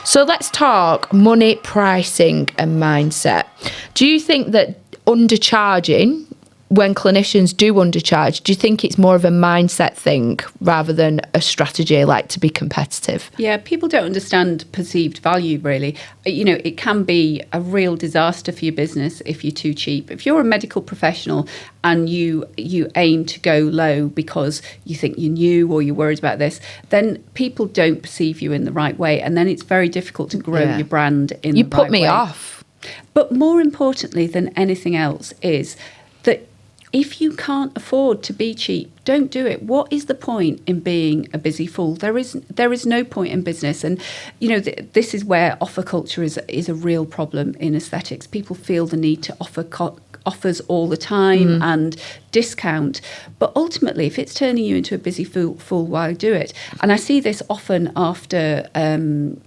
So let's talk money, pricing and mindset. Do you think that undercharging, when clinicians do undercharge, do you think it's more of a mindset thing rather than a strategy, like to be competitive? Yeah, people don't understand perceived value, really. You know, it can be a real disaster for your business if you're too cheap. If you're a medical professional and you aim to go low because you think you're new or you're worried about this, then people don't perceive you in the right way. And then it's very difficult to grow your brand in the right way. You put me off. But more importantly than anything else is that if you can't afford to be cheap, don't do it. What is the point in being a busy fool? There is no point in business. And, you know, this is where offer culture is a real problem in aesthetics. People feel the need to offer offers all the time and discount. But ultimately, if it's turning you into a busy fool, why do it? And I see this often after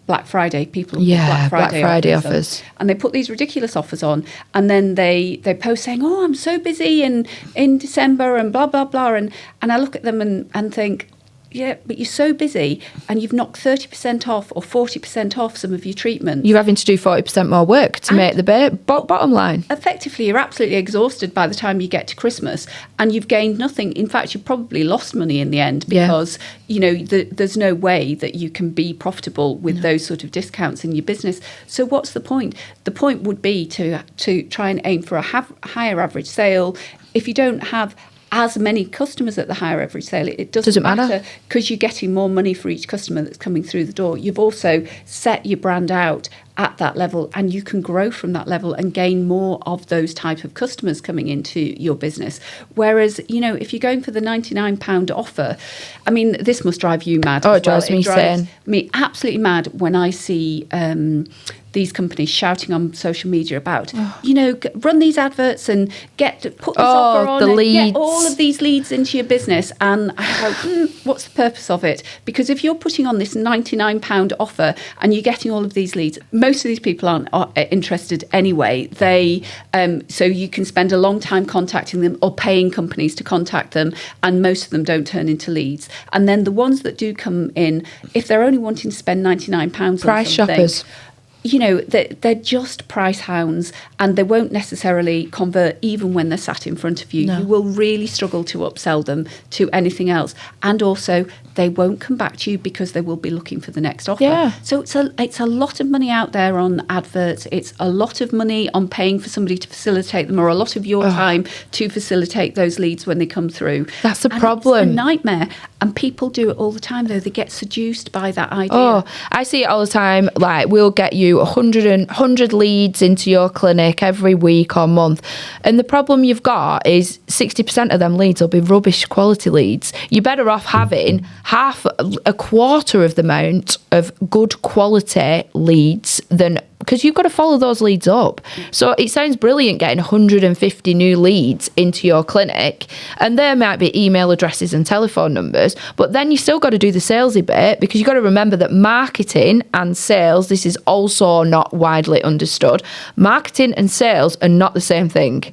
Black Friday. People put Black Friday offers. And they put these ridiculous offers on. And then they post saying, oh, I'm so busy in December and blah, blah, blah. And I look at them and think, yeah, but you're so busy and you've knocked 30% off or 40% off some of your treatments. You're having to do 40% more work to make the bottom line. Effectively, you're absolutely exhausted by the time you get to Christmas and you've gained nothing. In fact, you've probably lost money in the end because, you know, there's no way that you can be profitable with those sort of discounts in your business. So what's the point? The point would be to try and aim for a higher average sale. If you don't have as many customers at the higher average sale, it doesn't matter because you're getting more money for each customer that's coming through the door. You've also set your brand out at that level and you can grow from that level and gain more of those type of customers coming into your business. Whereas, you know, if you're going for the £99 offer, I mean, this must drive you mad. Oh, it drives me insane. Me absolutely mad when I see these companies shouting on social media about, you know, run these adverts and put this offer on and get all of these leads into your business. And I go, what's the purpose of it? Because if you're putting on this £99 offer and you're getting all of these leads, most of these people aren't interested anyway. So you can spend a long time contacting them or paying companies to contact them, and most of them don't turn into leads. And then the ones that do come in, if they're only wanting to spend £99 on price something, shoppers. You know, they're just price hounds and they won't necessarily convert even when they're sat in front of you. No. You will really struggle to upsell them to anything else. And also, they won't come back to you because they will be looking for the next offer. Yeah. So it's a lot of money out there on adverts. It's a lot of money on paying for somebody to facilitate them, or a lot of your time to facilitate those leads when they come through. That's the problem. It's a nightmare. And people do it all the time, though. They get seduced by that idea. Oh, I see it all the time. Like, we'll get you 100 leads into your clinic every week or month. And the problem you've got is 60% of them leads will be rubbish quality leads. You're better off having a quarter of the amount of good quality leads than, because you've got to follow those leads up. So it sounds brilliant getting 150 new leads into your clinic, and there might be email addresses and telephone numbers, but then you still got to do the salesy bit, because you've got to remember that marketing and sales, this is also not widely understood. Marketing and sales are not the same thing.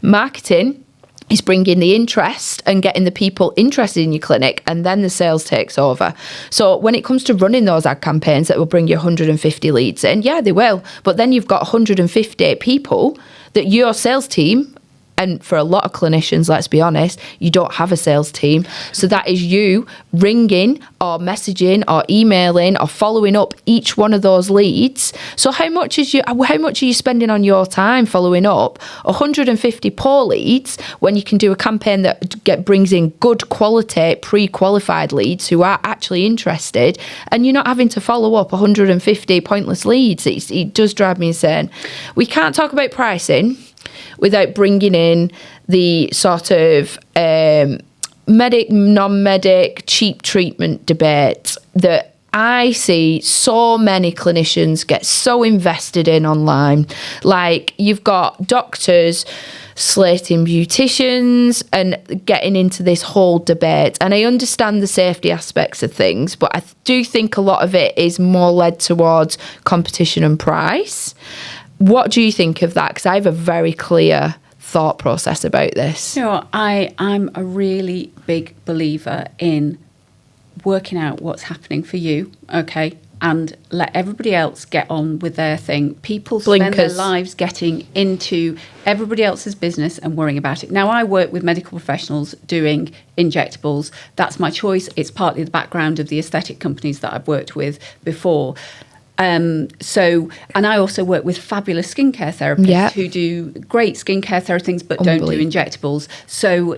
Marketing is bringing the interest and getting the people interested in your clinic, and then the sales takes over. So when it comes to running those ad campaigns that will bring you 150 leads in, yeah, they will. But then you've got 150 people that your sales team, and for a lot of clinicians, let's be honest, you don't have a sales team. So that is you ringing or messaging or emailing or following up each one of those leads. So how much are you spending on your time following up 150 poor leads when you can do a campaign that brings in good quality pre-qualified leads who are actually interested, and you're not having to follow up 150 pointless leads? It does drive me insane. We can't talk about pricing without bringing in the sort of medic, non-medic, cheap treatment debate that I see so many clinicians get so invested in online. Like, you've got doctors slating beauticians and getting into this whole debate. And I understand the safety aspects of things, but I do think a lot of it is more led towards competition and price. What do you think of that? Because I have a very clear thought process about this. You know, I'm a really big believer in working out what's happening for you, okay? and let everybody else get on with their thing. People spend their Blinkers. lives getting into everybody else's business and worrying about it. Now, I work with medical professionals doing injectables. That's my choice. It's partly the background of the aesthetic companies that I've worked with before. And I also work with fabulous skincare therapists who do great skincare therapy things, but don't do injectables. So,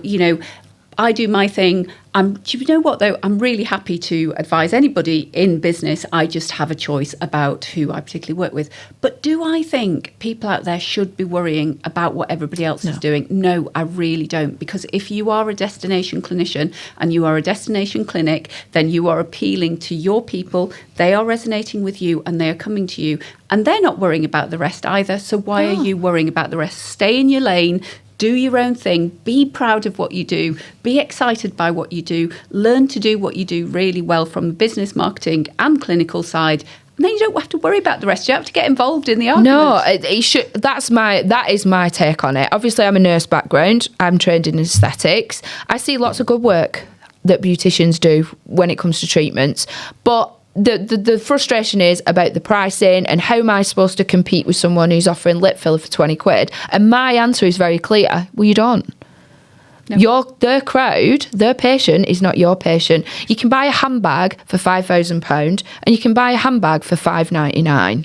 I do my thing. Do you know what, though? I'm really happy to advise anybody in business. I just have a choice about who I particularly work with. But do I think people out there should be worrying about what everybody else is doing? No, I really don't. Because if you are a destination clinician and you are a destination clinic, then you are appealing to your people. They are resonating with you and they are coming to you. And they're not worrying about the rest either. So why are you worrying about the rest? Stay in your lane. Do your own thing. Be proud of what you do. Be excited by what you do. Learn to do what you do really well from the business, marketing and clinical side. And then you don't have to worry about the rest. You have to get involved in the argument. No, it should. That is my take on it. Obviously, I'm a nurse background. I'm trained in aesthetics. I see lots of good work that beauticians do when it comes to treatments, but the frustration is about the pricing and how am I supposed to compete with someone who's offering lip filler for 20 quid? And my answer is very clear. Well, you don't. No. Their crowd, their patient is not your patient. You can buy a handbag for £5,000 and you can buy a handbag for £5.99.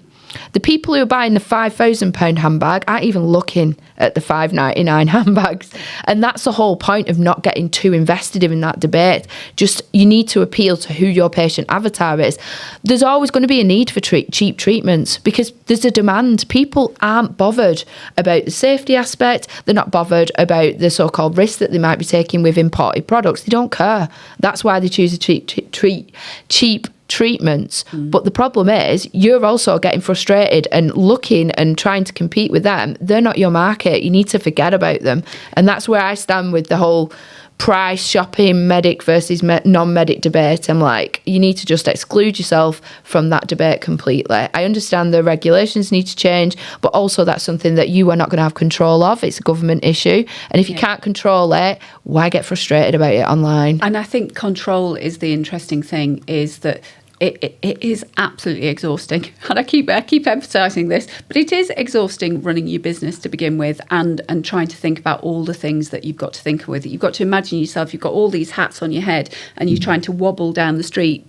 The people who are buying the £5,000 handbag aren't even looking at the £5.99 handbags. And that's the whole point of not getting too invested in that debate. Just, you need to appeal to who your patient avatar is. There's always going to be a need for cheap treatments because there's a demand. People aren't bothered about the safety aspect. They're not bothered about the so-called risk that they might be taking with imported products. They don't care. That's why they choose a cheap treatments. But the problem is you're also getting frustrated and looking and trying to compete with them. They're not your market. You need to forget about them. And that's where I stand with the whole price shopping, medic versus non-medic debate. I'm like, you need to just exclude yourself from that debate completely. I understand the regulations need to change, but also that's something that you are not going to have control of. It's a government issue. And if you can't control it, why get frustrated about it online? And I think control is the interesting thing, is that it is absolutely exhausting. And I keep emphasising this, but it is exhausting running your business to begin with and trying to think about all the things that you've got to think with. You've got to imagine yourself, you've got all these hats on your head and you're trying to wobble down the street,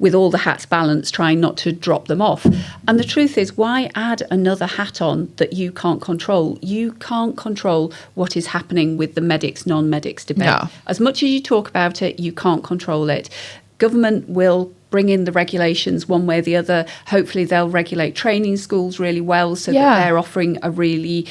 with all the hats balanced, trying not to drop them off. And the truth is, why add another hat on that you can't control? You can't control what is happening with the medics, non-medics debate. No. As much as you talk about it, you can't control it. Government will bring in the regulations one way or the other. Hopefully they'll regulate training schools really well so that they're offering a really,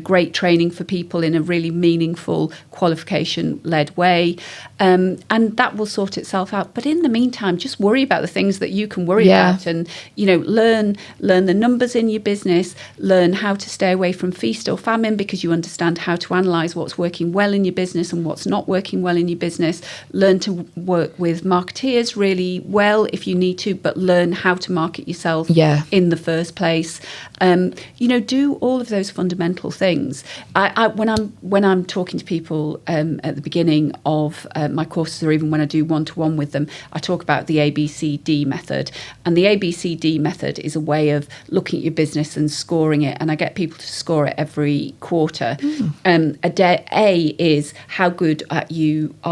great training for people in a really meaningful, qualification-led way. And that will sort itself out. But in the meantime, just worry about the things that you can worry about and, learn the numbers in your business, learn how to stay away from feast or famine because you understand how to analyse what's working well in your business and what's not working well in your business. Learn to work with marketeers really well if you need to, but learn how to market yourself in the first place. Do all of those fundamental things. When I'm talking to people at the beginning of my courses, or even when I do one-to-one with them, I talk about the ABCD method. And the ABCD method is a way of looking at your business and scoring it. And I get people to score it every quarter. A is how good are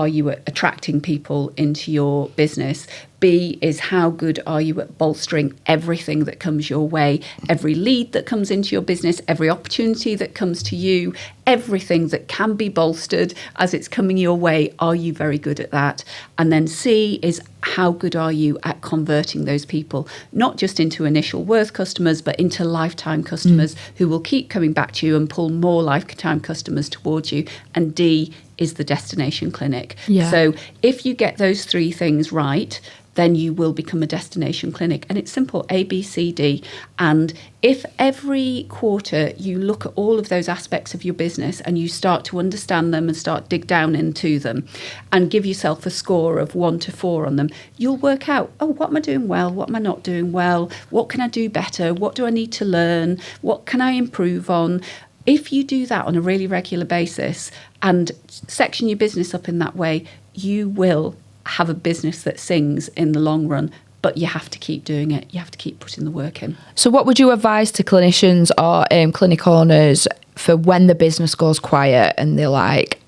you at attracting people into your business. B is how good are you at bolstering everything that comes your way, every lead that comes into your business, every opportunity that comes to you, everything that can be bolstered as it's coming your way. Are you very good at that? And then C is how good are you at converting those people, not just into initial worth customers, but into lifetime customers who will keep coming back to you and pull more lifetime customers towards you. And D is the destination clinic. So if you get those three things right, then you will become a destination clinic. And it's simple, A, B, C, D. And if every quarter you look at all of those aspects of your business and you start to understand them and start dig down into them and give yourself a score of 1 to 4 on them, you'll work out, what am I doing well? What am I not doing well? What can I do better? What do I need to learn? What can I improve on? If you do that on a really regular basis and section your business up in that way, you will have a business that sings in the long run. but you have to keep doing it. You have to keep putting the work in. So what would you advise to clinicians or clinic owners for when the business goes quiet and they're like,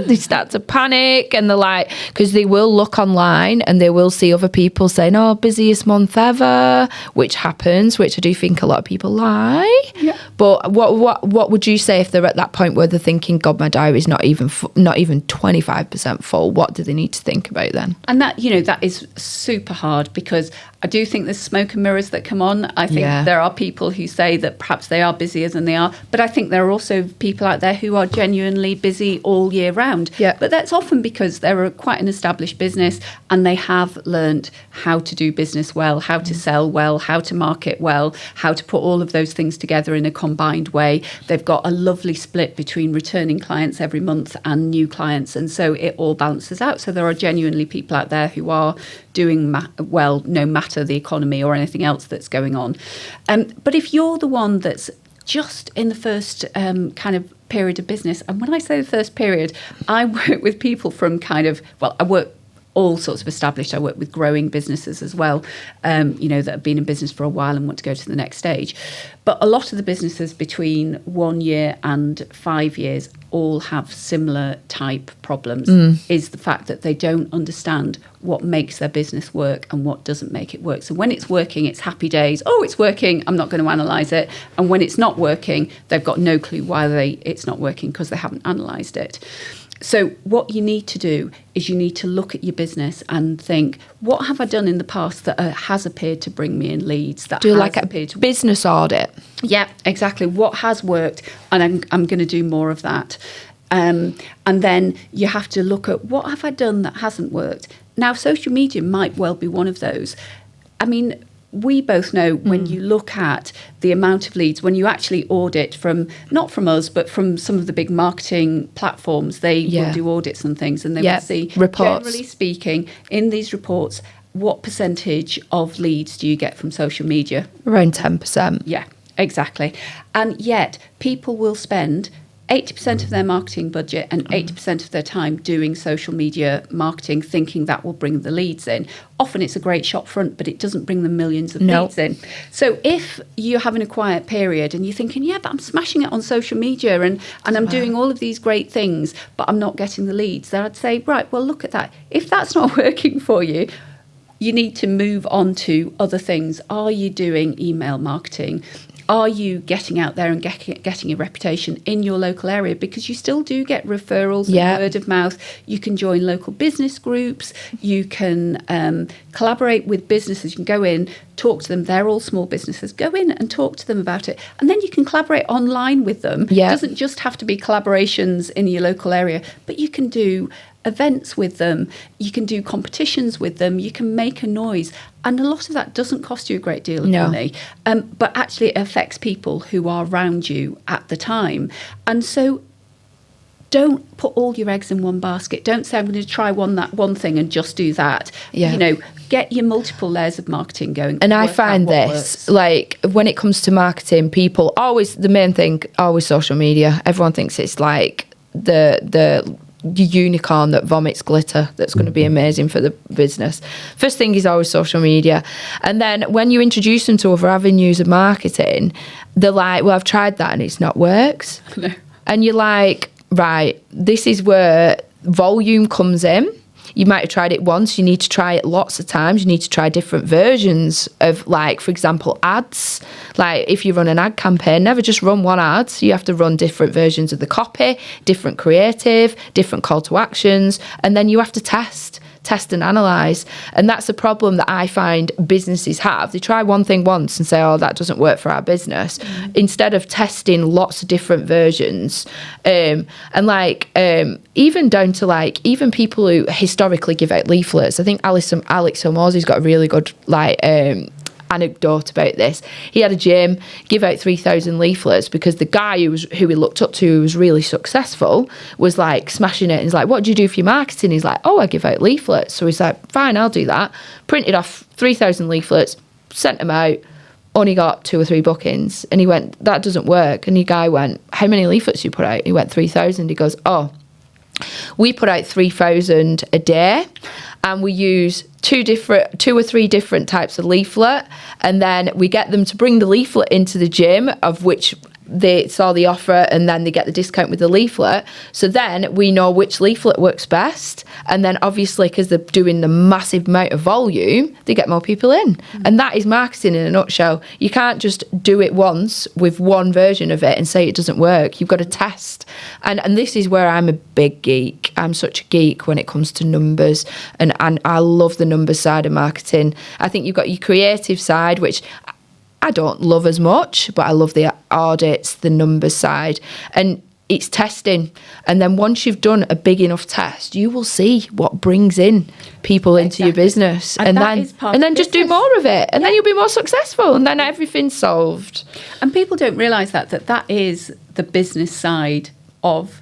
they start to panic, and they're like, because they will look online and they will see other people saying, oh, busiest month ever, which happens, which I do think a lot of people lie. Yeah. But what would you say if they're at that point where they're thinking, God, my diary's not even 25% full? What do they need to think about then? And that, that is super hard, because I do think there's smoke and mirrors that come on. I think there are people who say that perhaps they are busier than they are, but I think there are also people out there who are genuinely busy all year round. Yeah. But that's often because they're quite an established business and they have learnt how to do business well, how to sell well, how to market well, how to put all of those things together in a combined way. They've got a lovely split between returning clients every month and new clients, and so it all balances out. So there are genuinely people out there who are doing well, no matter the economy or anything else that's going on. But if you're the one that's just in the first kind of period of business, and when I say the first period, I work with people from I work all sorts of established. I work with growing businesses as well, that have been in business for a while and want to go to the next stage. But a lot of the businesses between 1 year and 5 years all have similar type problems, is the fact that they don't understand what makes their business work and what doesn't make it work. So when it's working, it's happy days. Oh, it's working, I'm not going to analyse it. And when it's not working, they've got no clue why it's not working, because they haven't analysed it. So what you need to do is you need to look at your business and think, what have I done in the past that has appeared to bring me in leads? That do has like a business audit. Yeah, exactly. What has worked? And I'm going to do more of that. And then you have to look at, what have I done that hasn't worked? Now, social media might well be one of those. I mean, we both know when you look at the amount of leads, when you actually audit not from us, but from some of the big marketing platforms, they will do audits and things, and they will see, reports. Generally speaking, in these reports, what percentage of leads do you get from social media? Around 10%. Yeah, exactly. And yet people will spend 80% of their marketing budget and 80% of their time doing social media marketing, thinking that will bring the leads in. Often it's a great shop front, but it doesn't bring them millions of leads in. So if you're having a quiet period and you're thinking, but I'm smashing it on social media and I'm doing all of these great things, but I'm not getting the leads, then I'd say, right, well, look at that. If that's not working for you, you need to move on to other things. Are you doing email marketing? Are you getting out there and getting a reputation in your local area? Because you still do get referrals and word of mouth. You can join local business groups. You can collaborate with businesses. You can go in, talk to them. They're all small businesses. Go in and talk to them about it. And then you can collaborate online with them. It doesn't just have to be collaborations in your local area, but you can do events with them, you can do competitions with them, you can make a noise, and a lot of that doesn't cost you a great deal of money, but actually it affects people who are around you at the time. And so don't put all your eggs in one basket. Don't say, I'm going to try that one thing and just do that. Get your multiple layers of marketing going. And I find this, like, when it comes to marketing, people always, the main thing, always social media. Everyone thinks it's like the unicorn that vomits glitter that's going to be amazing for the business. First thing is always social media. And then when you introduce them to other avenues of marketing, they're like, well, I've tried that and it's not worked. No. And you're like, right, this is where volume comes in. You might have tried it once. You need to try it lots of times. You need to try different versions of, like, for example, ads. Like, if you run an ad campaign, never just run one ad. You have to run different versions of the copy, different creative, different call to actions, and then you have to test and analyse. And that's the problem that I find businesses have. They try one thing once and say, oh, that doesn't work for our business, instead of testing lots of different versions. And even down to, like, even people who historically give out leaflets. I think Alex Hormozy's got a really good, anecdote about this. He had a gym, give out 3,000 leaflets because the guy who he looked up to, who was really successful, was like smashing it. And he's like, what do you do for your marketing? He's like, oh, I give out leaflets. So he's like, fine, I'll do that. Printed off 3,000 leaflets, sent them out, only got 2 or 3 bookings. And he went, that doesn't work. And the guy went, how many leaflets do you put out? He went, 3,000. He goes, oh, we put out 3,000 a day, and we use two or three different types of leaflet, and then we get them to bring the leaflet into the gym, of which they saw the offer, and then they get the discount with the leaflet. So then we know which leaflet works best, and then obviously because they're doing the massive amount of volume, they get more people in. And that is marketing in a nutshell. You can't just do it once with one version of it and say it doesn't work. You've got to test. And this is where I'm a big geek. I'm such a geek when it comes to numbers, and I love the numbers side of marketing. I think you've got your creative side, which I don't love as much, but I love the audits, the numbers side, and it's testing. And then once you've done a big enough test, you will see what brings in people into your business, and then just do more of it, and then you'll be more successful, and then everything's solved. And people don't realise that is the business side of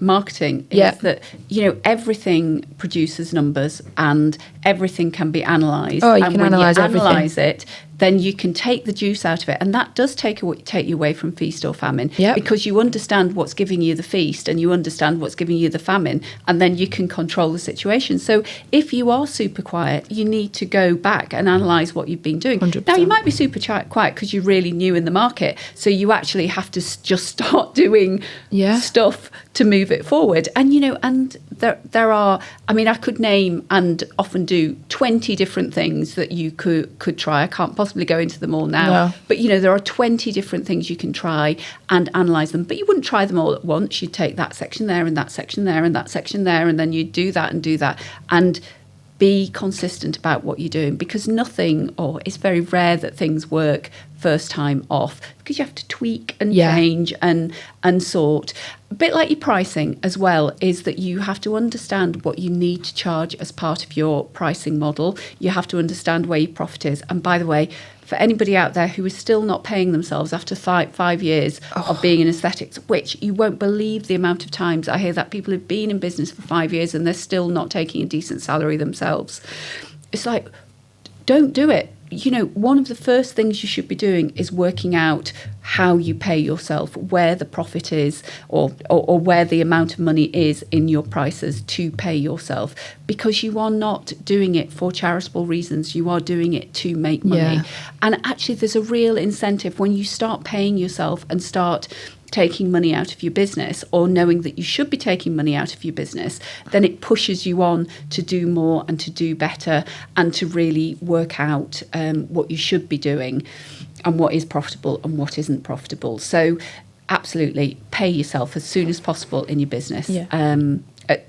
marketing, is that, you know, everything produces numbers and everything can be analysed. Oh, you and can when analyse you everything. analyse it, then you can take the juice out of it, and that does take you away from feast or famine, because you understand what's giving you the feast and you understand what's giving you the famine, and then you can control the situation. So if you are super quiet, you need to go back and analyse what you've been doing. 100%. Now, you might be super quiet because you're really new in the market, so you actually have to just start doing stuff to move it forward. And, you know, and there are, I mean, I could name and often do 20 different things that you could try. I can't possibly go into them all now. No. But, you know, there are 20 different things you can try and analyse them. But you wouldn't try them all at once. You'd take that section there and that section there and that section there, and then you'd do that and be consistent about what you're doing, because it's very rare that things work first time off, because you have to tweak and change and sort. A bit like your pricing as well, is that you have to understand what you need to charge as part of your pricing model. You have to understand where your profit is. And by the way, for anybody out there who is still not paying themselves after 5 years of being in aesthetics, which you won't believe the amount of times I hear that people have been in business for 5 years and they're still not taking a decent salary themselves. It's like, don't do it. You know, one of the first things you should be doing is working out how you pay yourself, where the profit is, or where the amount of money is in your prices to pay yourself, because you are not doing it for charitable reasons. You are doing it to make money. And actually, there's a real incentive when you start paying yourself and start taking money out of your business, or knowing that you should be taking money out of your business, then it pushes you on to do more and to do better and to really work out what you should be doing and what is profitable and what isn't profitable. So absolutely pay yourself as soon as possible in your business.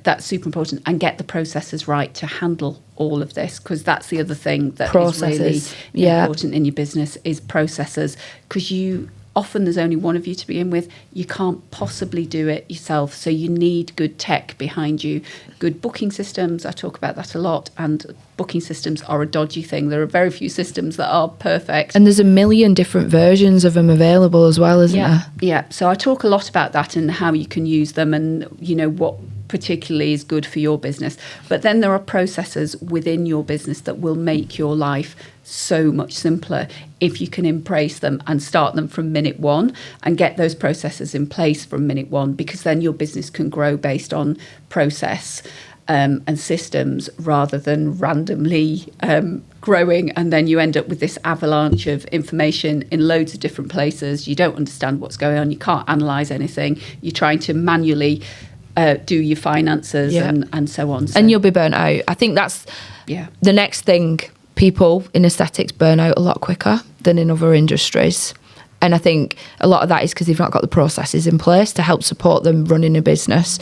That's super important, and get the processes right to handle all of this, because that's the other thing that is really important in your business, is processes, because often there's only one of you to begin with. You can't possibly do it yourself. So you need good tech behind you, good booking systems. I talk about that a lot. And booking systems are a dodgy thing. There are very few systems that are perfect. And there's a million different versions of them available as well, isn't there? Yeah. So I talk a lot about that and how you can use them, and, you know, what particularly is good for your business. But then there are processes within your business that will make your life so much simpler if you can embrace them and start them from minute one and get those processes in place from minute one, because then your business can grow based on process and systems, rather than randomly growing, and then you end up with this avalanche of information in loads of different places. You don't understand what's going on. You can't analyse anything. You're trying to manually do your finances and so on. So, and you'll be burnt out. I think that's the next thing. People in aesthetics burn out a lot quicker than in other industries. And I think a lot of that is because they've not got the processes in place to help support them running a business.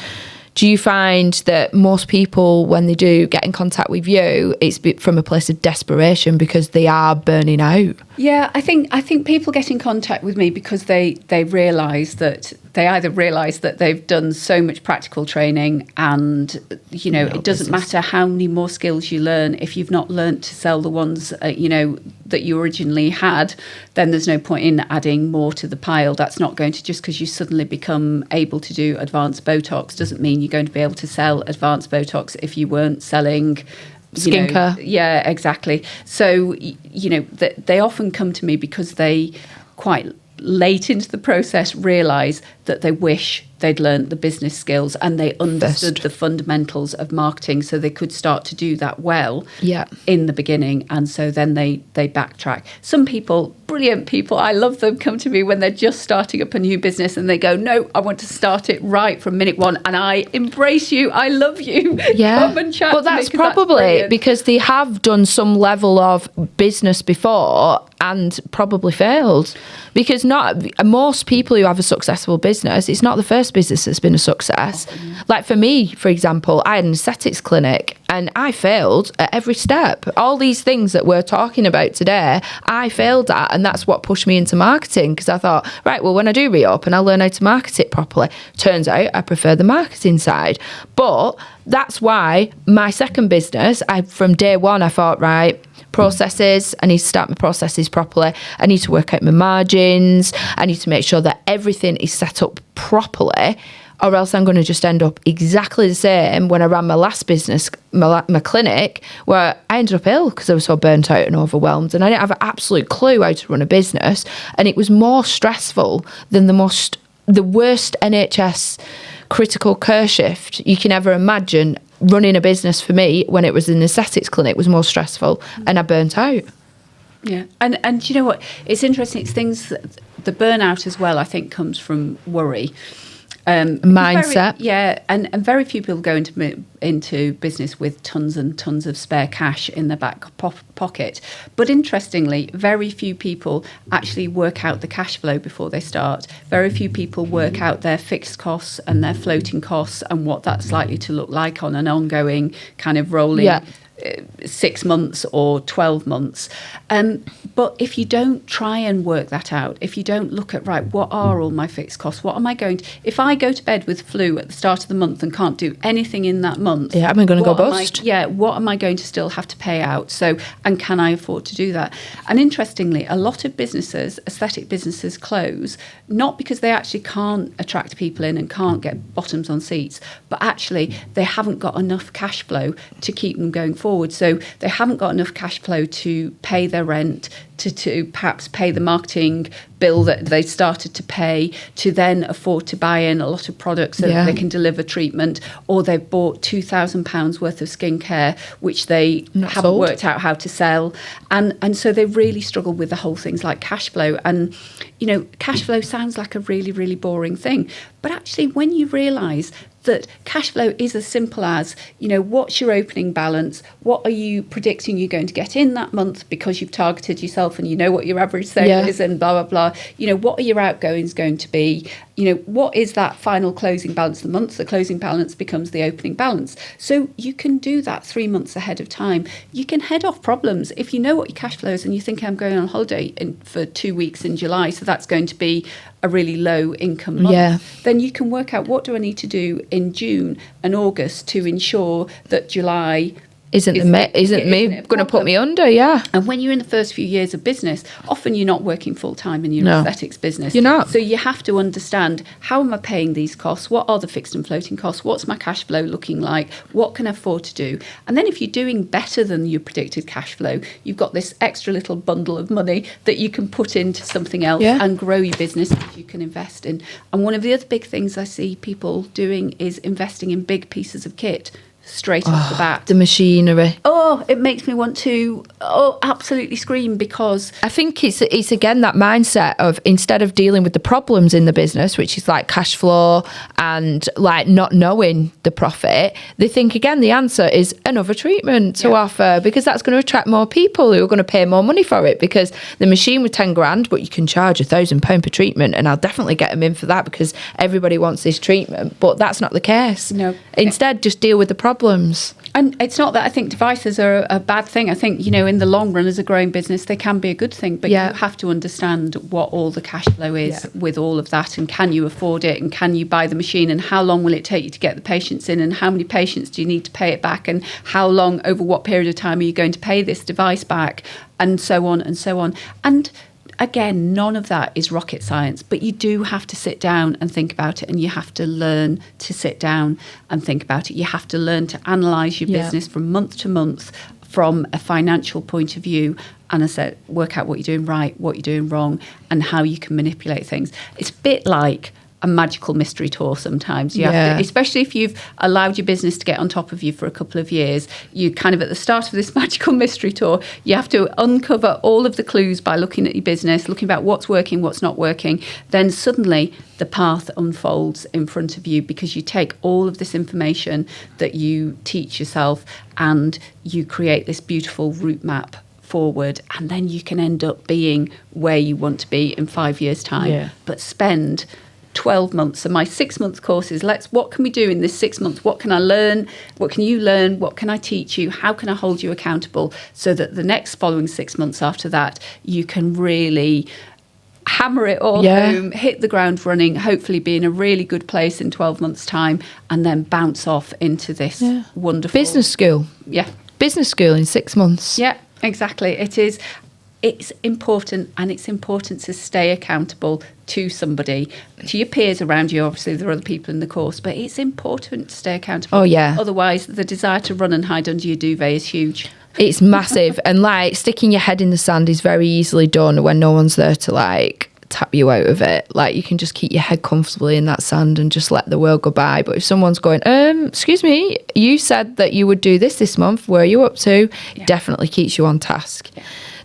Do you find that most people, when they do get in contact with you, it's from a place of desperation because they are burning out? Yeah, I think people get in contact with me because they realise that they either realise that they've done so much practical training, and, you know, it doesn't matter how many more skills you learn. If you've not learnt to sell the ones, you know, that you originally had, then there's no point in adding more to the pile. That's not going to, just because you suddenly become able to do advanced Botox doesn't mean you're going to be able to sell advanced Botox if you weren't selling skincare. Yeah, exactly. So, you know, they often come to me because they, quite late into the process, realise that they wish they'd learned the business skills and they understood the fundamentals of marketing, so they could start to do that well in the beginning. And so then they backtrack. Some people, brilliant people, I love them, come to me when they're just starting up a new business and they go, no, I want to start it right from minute one, and I embrace you, I love you. Come and chat. But that's probably because they have done some level of business before and probably failed. Because most people who have a successful business, it's not the first business that's been a success. Like for me, for example, I had an aesthetics clinic and I failed at every step. All these things that we're talking about today, I failed at, and that's what pushed me into marketing, because I thought, right, well, when I do reopen, I'll learn how to market it properly. Turns out I prefer the marketing side. But that's why my second business, from day one, I thought, right, processes, I need to start my processes properly. I need to work out my margins. I need to make sure that everything is set up properly, or else I'm going to just end up exactly the same when I ran my last business, my clinic, where I ended up ill because I was so burnt out and overwhelmed, and I didn't have an absolute clue how to run a business, and it was more stressful than the worst NHS critical care shift you can ever imagine. Running a business for me when it was an aesthetics clinic was more stressful, and I burnt out. Yeah, and you know what? It's interesting. It's things that the burnout as well, I think, comes from worry. Mindset. And very few people go into business with tons and tons of spare cash in their back pocket. But interestingly, very few people actually work out the cash flow before they start. Very few people work out their fixed costs and their floating costs and what that's likely to look like on an ongoing kind of rolling 6 months or 12 months. But if you don't try and work that out, if you don't look at, right, what are all my fixed costs? What am I going to... If I go to bed with flu at the start of the month and can't do anything in that month... Yeah, I'm going to go bust. What am I going to still have to pay out? So, and can I afford to do that? And interestingly, a lot of businesses, aesthetic businesses, close, not because they actually can't attract people in and can't get bottoms on seats, but actually they haven't got enough cash flow to keep them going forward. So they haven't got enough cash flow to pay their rent, to perhaps pay the marketing bill that they started to pay, to then afford to buy in a lot of products so that they can deliver treatment, or they've bought £2,000 worth of skincare which they haven't worked out how to sell, and so they really struggle with the whole things like cash flow. And you know, cash flow sounds like a really, really boring thing, but actually when you realise that cash flow is as simple as, you know, what's your opening balance? What are you predicting you're going to get in that month because you've targeted yourself and you know what your average sale is and blah, blah, blah. You know, what are your outgoings going to be? You know, what is that final closing balance of the month? The closing balance becomes the opening balance. So you can do that 3 months ahead of time. You can head off problems. If you know what your cash flow is and you think, I'm going on holiday for 2 weeks in July, so that's going to be a really low income month, then you can work out, what do I need to do in June and August to ensure that July isn't going to put me under. And when you're in the first few years of business, often you're not working full time in your aesthetics business. You're not. So you have to understand, how am I paying these costs? What are the fixed and floating costs? What's my cash flow looking like? What can I afford to do? And then if you're doing better than your predicted cash flow, you've got this extra little bundle of money that you can put into something else and grow your business that you can invest in. And one of the other big things I see people doing is investing in big pieces of kit straight off the bat. The machinery. It makes me want to absolutely scream, because I think it's again that mindset of, instead of dealing with the problems in the business, which is like cash flow and like not knowing the profit, they think again the answer is another treatment to offer, because that's going to attract more people who are going to pay more money for it, because the machine was 10 grand, but you can charge £1,000 per treatment, and I'll definitely get them in for that because everybody wants this treatment. But that's not the case. No. Instead, just deal with the problems. And it's not that I think devices are a bad thing. I think, you know, in the long run as a growing business, they can be a good thing, but you have to understand what all the cash flow is with all of that, and can you afford it, and can you buy the machine, and how long will it take you to get the patients in, and how many patients do you need to pay it back, and how long, over what period of time are you going to pay this device back, and so on and so on. And again, none of that is rocket science, but you do have to sit down and think about it, and you have to learn to sit down and think about it. You have to learn to analyse your business from month to month from a financial point of view, and I said, work out what you're doing right, what you're doing wrong, and how you can manipulate things. It's a bit like a magical mystery tour sometimes. You have to, especially if you've allowed your business to get on top of you for a couple of years, you kind of at the start of this magical mystery tour, you have to uncover all of the clues by looking at your business, looking about what's working, what's not working. Then suddenly the path unfolds in front of you because you take all of this information that you teach yourself and you create this beautiful route map forward, and then you can end up being where you want to be in 5 years' time. But spend 12 months. So my 6-month course is what can we do in this 6 months? What can I learn? What can you learn? What can I teach you? How can I hold you accountable so that the next following 6 months after that, you can really hammer it all home, hit the ground running, hopefully be in a really good place in 12 months' time, and then bounce off into this wonderful business school. Yeah. Business school in 6 months. Yeah, exactly. It is. It's important, and it's important to stay accountable to somebody, to your peers around you. Obviously, there are other people in the course, but it's important to stay accountable. Oh, yeah. Otherwise, the desire to run and hide under your duvet is huge. It's massive. And like sticking your head in the sand is very easily done when no one's there to like tap you out of it. Like you can just keep your head comfortably in that sand and just let the world go by. But if someone's going, excuse me, you said that you would do this month, where are you up to? Definitely keeps you on task.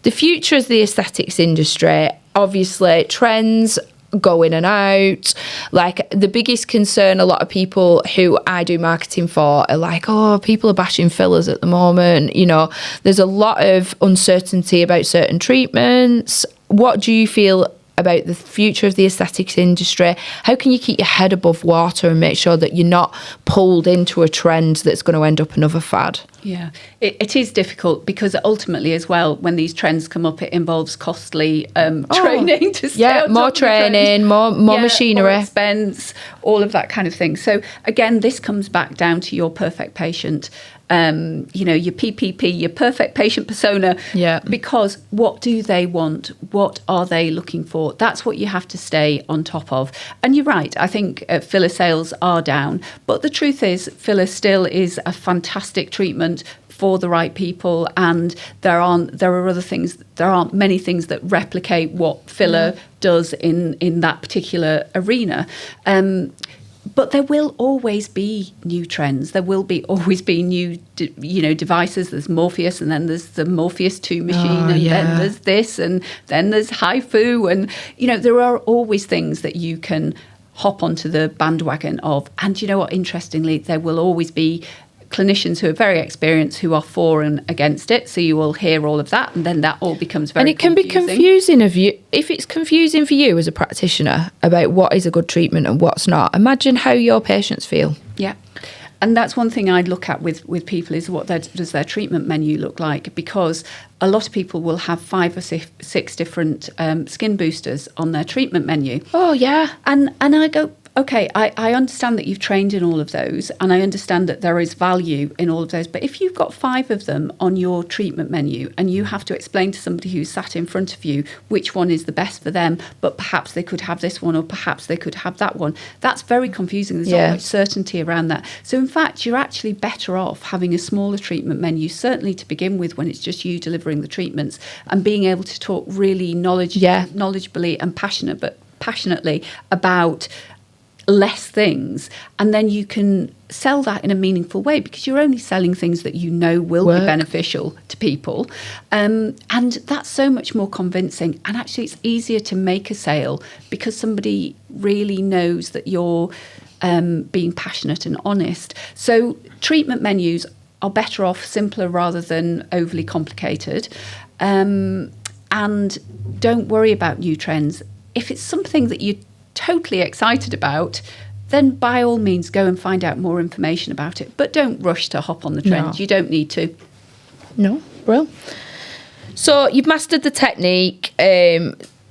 The future is the aesthetics industry. Obviously, trends go in and out. Like the biggest concern a lot of people who I do marketing for are like, oh, people are bashing fillers at the moment. You know, there's a lot of uncertainty about certain treatments. What do you feel about the future of the aesthetics industry? How can you keep your head above water and make sure that you're not pulled into a trend that's going to end up another fad? Yeah, it is difficult because ultimately as well, when these trends come up, it involves costly training to stay on top more of the training, trend. more machinery. More expense, all of that kind of thing. So again, this comes back down to your perfect patient. Your PPP, your perfect patient persona. Yeah. Because what do they want? What are they looking for? That's what you have to stay on top of. And you're right. I think filler sales are down. But the truth is, filler still is a fantastic treatment for the right people, and there aren't many things that replicate what filler does in that particular arena. But there will always be new trends. There will always be new, devices. There's Morpheus, and then there's the Morpheus 2 machine, then there's this, and then there's HIFU, and there are always things that you can hop onto the bandwagon of. And you know what? Interestingly, there will always be clinicians who are very experienced who are for and against it. So you will hear all of that, and then that all becomes very confusing. And it can be confusing if it's confusing for you as a practitioner about what is a good treatment and what's not. Imagine how your patients feel. Yeah. And that's one thing I'd look at with people is what does their treatment menu look like? Because a lot of people will have 5 or 6 different skin boosters on their treatment menu. Oh, yeah. And I go, okay, I understand that you've trained in all of those, and I understand that there is value in all of those. But if you've got 5 of them on your treatment menu and you have to explain to somebody who's sat in front of you which one is the best for them, but perhaps they could have this one or perhaps they could have that one, that's very confusing. There's not much certainty around that. So in fact, you're actually better off having a smaller treatment menu, certainly to begin with when it's just you delivering the treatments, and being able to talk really knowledgeably and passionately about less things, and then you can sell that in a meaningful way because you're only selling things that will be beneficial to people, and that's so much more convincing. And actually it's easier to make a sale because somebody really knows that you're being passionate and honest. So treatment menus are better off simpler rather than overly complicated, and don't worry about new trends. If it's something that you totally excited about, then by all means go and find out more information about it, but don't rush to hop on the trend. You don't need to. No, well, so you've mastered the technique.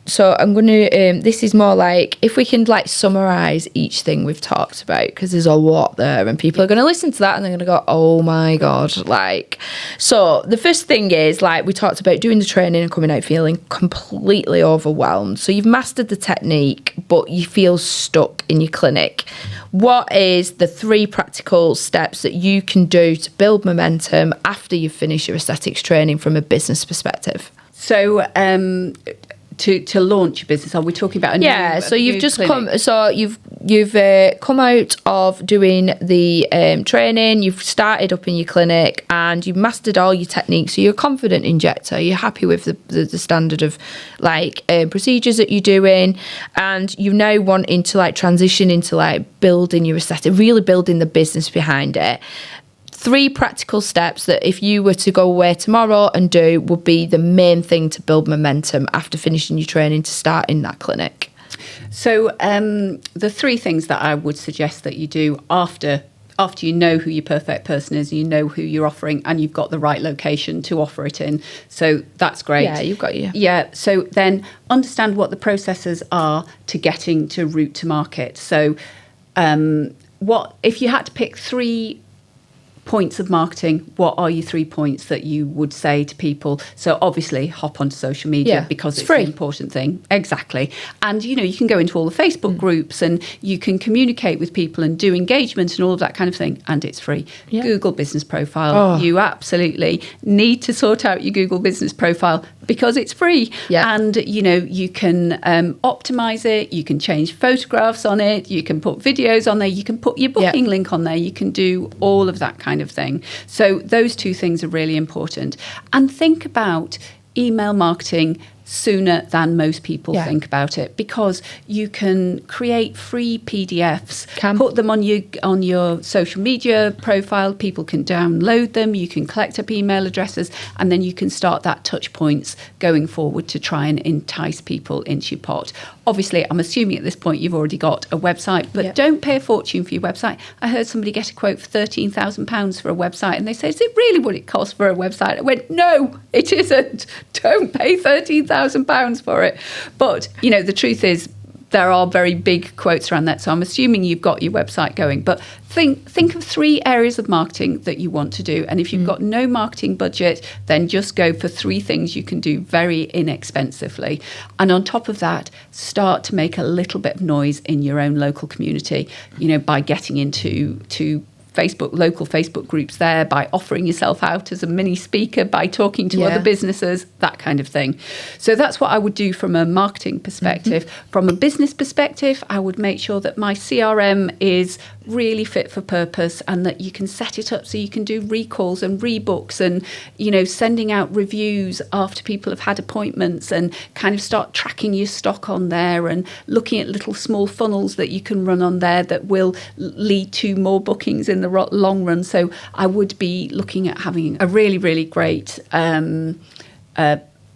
So I'm going to, this is more like, if we can like summarise each thing we've talked about, because there's a lot there and people are going to listen to that and they're going to go, oh my God, so the first thing is, we talked about doing the training and coming out feeling completely overwhelmed. So you've mastered the technique, but you feel stuck in your clinic. What is the 3 practical steps that you can do to build momentum after you've finished your aesthetics training from a business perspective? So, to launch a business? Are we talking about a new, so you've just clinic? you've come out of doing the training, you've started up in your clinic, and you've mastered all your techniques, so you're a confident injector, you're happy with the standard of like procedures that you're doing, and you now wanting to like transition into like building your aesthetic, really building the business behind it. 3 practical steps that if you were to go away tomorrow and do would be the main thing to build momentum after finishing your training to start in that clinic. So the 3 things that I would suggest that you do after you know who your perfect person is, you know who you're offering, and you've got the right location to offer it in. So that's great. Yeah, you've got you. Yeah, so then understand what the processes are to getting to route to market. So what if you had to pick 3 points of marketing, what are your 3 points that you would say to people? So obviously hop onto social media because it's free. the important thing. Exactly. And you can go into all the Facebook groups and you can communicate with people and do engagement and all of that kind of thing, and it's free. Yeah. Google business profile. You absolutely need to sort out your Google business profile because it's free. Yeah. And you can optimize it, you can change photographs on it, you can put videos on there, you can put your booking link on there, you can do all of that kind of thing. So those 2 things are really important. And think about email marketing sooner than most people think about it, because you can create free PDFs, put them on your social media profile, people can download them, you can collect up email addresses, and then you can start that touch points going forward to try and entice people into your pot. Obviously, I'm assuming at this point you've already got a website, but don't pay a fortune for your website. I heard somebody get a quote for £13,000 for a website, and they said, is it really what it costs for a website? I went, no, it isn't. Don't pay £13,000 for it. But the truth is there are very big quotes around that, so I'm assuming you've got your website going. But think of 3 areas of marketing that you want to do, and if you've got no marketing budget, then just go for 3 things you can do very inexpensively. And on top of that, start to make a little bit of noise in your own local community, by getting into local Facebook groups there, by offering yourself out as a mini speaker, by talking to other businesses, that kind of thing. So that's what I would do from a marketing perspective. From a business perspective, I would make sure that my CRM is really fit for purpose, and that you can set it up so you can do recalls and rebooks and sending out reviews after people have had appointments, and kind of start tracking your stock on there and looking at little small funnels that you can run on there that will lead to more bookings in the long run. So I would be looking at having a really, really great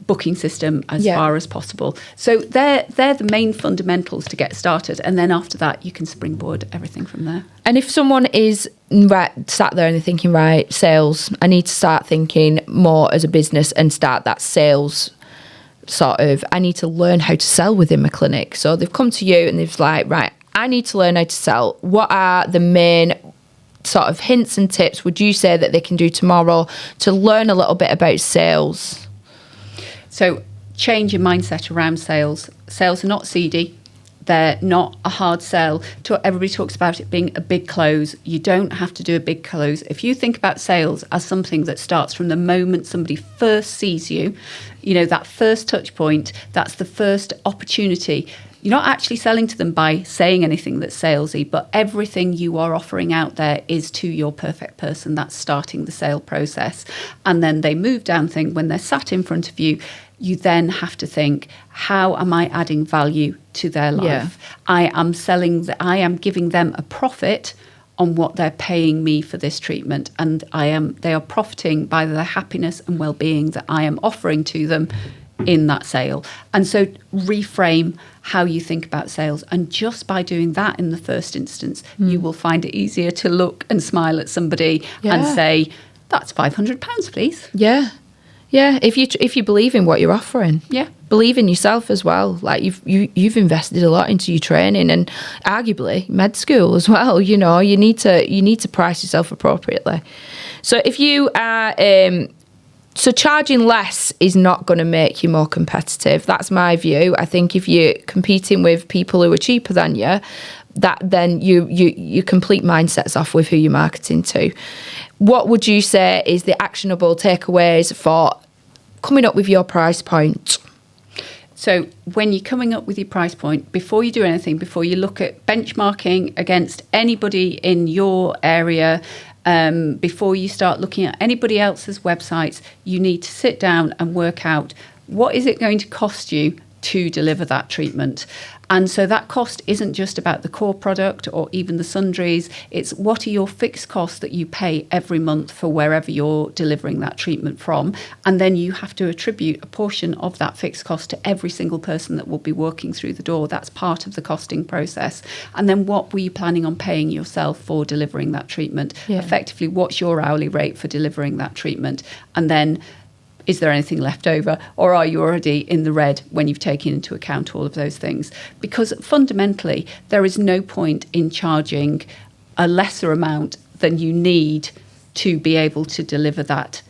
booking system as far as possible. So they're the main fundamentals to get started, and then after that you can springboard everything from there. And if someone is sat there and they're thinking, right, sales, I need to start thinking more as a business and start that sales I need to learn how to sell within my clinic. So they've come to you and they've like, right, I need to learn how to sell. What are the main sort of hints and tips would you say that they can do tomorrow to learn a little bit about sales? So change your mindset around sales. Sales are not seedy. They're not a hard sell. Everybody talks about it being a big close. You don't have to do a big close. If you think about sales as something that starts from the moment somebody first sees you, that first touch point, that's the first opportunity. You're not actually selling to them by saying anything that's salesy, but everything you are offering out there is to your perfect person. That's starting the sale process. And then they move down thing. When they're sat in front of you, you then have to think, how am I adding value to their life? Yeah. I am giving them a profit on what they're paying me for this treatment. And they are profiting by the happiness and well-being that I am offering to them in that sale. And so reframe how you think about sales. And just by doing that in the first instance, you will find it easier to look and smile at somebody and say, that's £500, please. Yeah. Yeah, if you believe in what you're offering, believe in yourself as well. Like you've invested a lot into your training, and arguably med school as well. You need to price yourself appropriately. So if you are so charging less is not going to make you more competitive. That's my view. I think if you're competing with people who are cheaper than you, that then your complete mindset's off with who you're marketing to. What would you say is the actionable takeaways for coming up with your price point? So when you're coming up with your price point, before you do anything, before you look at benchmarking against anybody in your area, before you start looking at anybody else's websites, you need to sit down and work out what is it going to cost you to deliver that treatment. And so that cost isn't just about the core product or even the sundries. It's what are your fixed costs that you pay every month for wherever you're delivering that treatment from. And then you have to attribute a portion of that fixed cost to every single person that will be working through the door. That's part of the costing process. And then what were you planning on paying yourself for delivering that treatment? Yeah. Effectively, what's your hourly rate for delivering that treatment? And then is there anything left over, or are you already in the red when you've taken into account all of those things? Because fundamentally, there is no point in charging a lesser amount than you need to be able to deliver that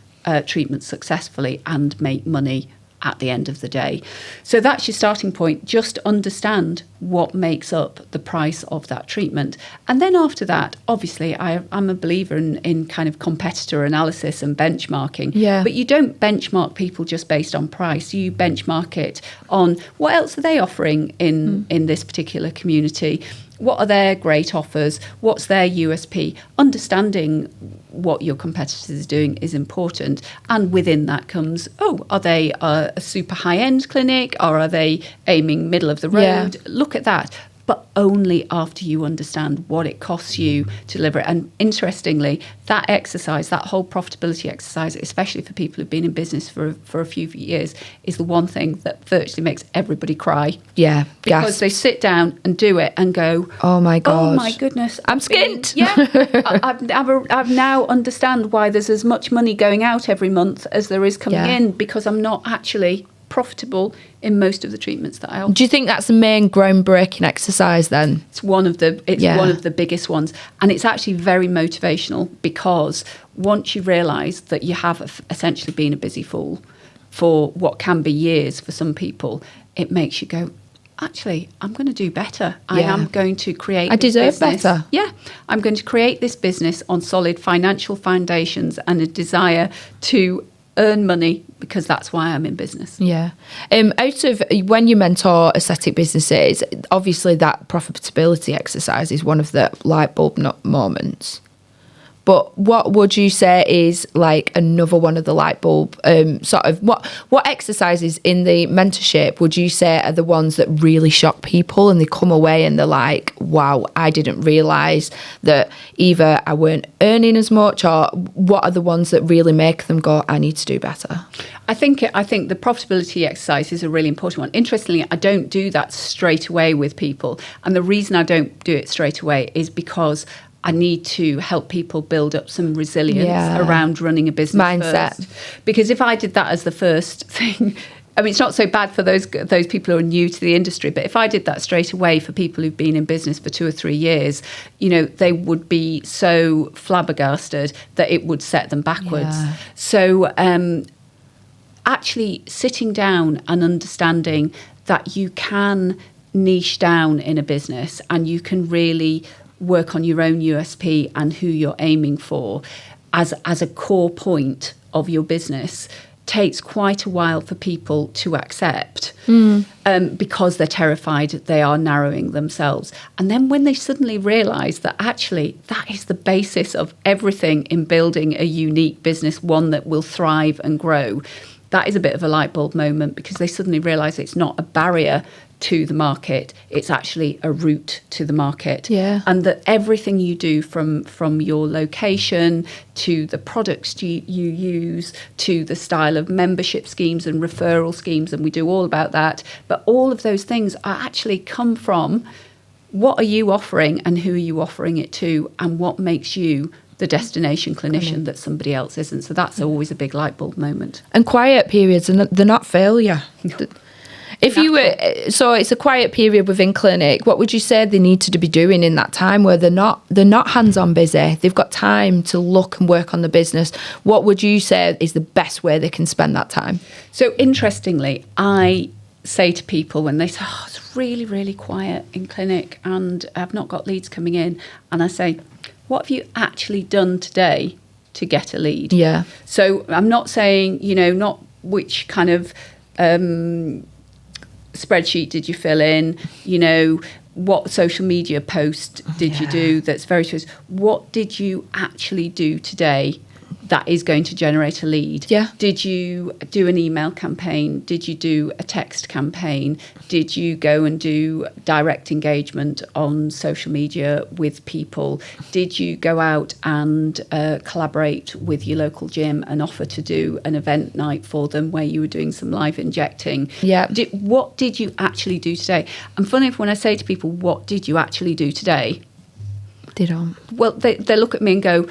treatment successfully and make money at the end of the day. So that's your starting point. Just understand what makes up the price of that treatment. And then after that, obviously, I'm a believer in kind of competitor analysis and benchmarking. Yeah. But you don't benchmark people just based on price. You benchmark it on what else are they offering in this particular community. What are their great offers? What's their USP? Understanding what your competitors are doing is important. And within that comes, are they a super high-end clinic, or are they aiming middle of the road? Yeah. Look at that. But only after you understand what it costs you to deliver it. And interestingly, that exercise, that whole profitability exercise, especially for people who've been in business for a few years, is the one thing that virtually makes everybody cry. Yeah, Because gasp. they sit down and do it and go, Oh my God. oh my goodness, I'm skint. I've now understand why there's as much money going out every month as there is coming Yeah. in, because I'm not actually profitable in most of the treatments that I offer. Do you think that's the main groundbreaking exercise then? It's one of the Yeah. one of the biggest ones, and it's actually very motivational, because once you realise that you have essentially been a busy fool for what can be years for some people, it makes you go, actually, I'm going to do better. I Yeah. am going to create I this deserve business. better. Yeah, I'm going to create this business on solid financial foundations and a desire to earn money, because that's why I'm in business. Yeah. Out of when you mentor aesthetic businesses, obviously that profitability exercise is one of the light bulb moments. But what would you say is like another one of the light bulb sort of what exercises in the mentorship would you say are the ones that really shock people and they come away and they're like, wow, I didn't realise that either I weren't earning as much, or what are the ones that really make them go, I need to do better? I think the profitability exercise is a really important one. Interestingly, I don't do that straight away with people. And the reason I don't do it straight away is because I need to help people build up some resilience around running a business Mindset. first. Because if I did that as the first thing, I mean, it's not so bad for those people who are new to the industry, but if I did that straight away for people who've been in business for 2 or 3 years, they would be so flabbergasted that it would set them backwards. Yeah. So actually sitting down and understanding that you can niche down in a business and you can really work on your own USP and who you're aiming for as a core point of your business takes quite a while for people to accept because they're terrified they are narrowing themselves. And then when they suddenly realise that actually that is the basis of everything in building a unique business, one that will thrive and grow, that is a bit of a light bulb moment, because they suddenly realise it's not a barrier to the market, it's actually a route to the market. Yeah. And that everything you do from your location to the products you use to the style of membership schemes and referral schemes, and we do all about that, but all of those things are actually come from what are you offering and who are you offering it to, and what makes you the destination clinician that somebody else isn't. So that's always a big light bulb moment. And quiet periods, and they're not failure. If you were, so it's a quiet period within clinic, what would you say they need to be doing in that time where they're not hands-on busy, they've got time to look and work on the business? What would you say is the best way they can spend that time? So interestingly, I say to people when they say, it's really, really quiet in clinic and I've not got leads coming in, and I say, what have you actually done today to get a lead? Yeah. So I'm not saying, not which kind of spreadsheet did you fill in? What social media post did you do that's very true? What did you actually do today that is going to generate a lead? Yeah. Did you do an email campaign? Did you do a text campaign? Did you go and do direct engagement on social media with people? Did you go out and collaborate with your local gym and offer to do an event night for them where you were doing some live injecting? Yeah. What did you actually do today? And funny enough, when I say to people, what did you actually do today? Well, they look at me and go,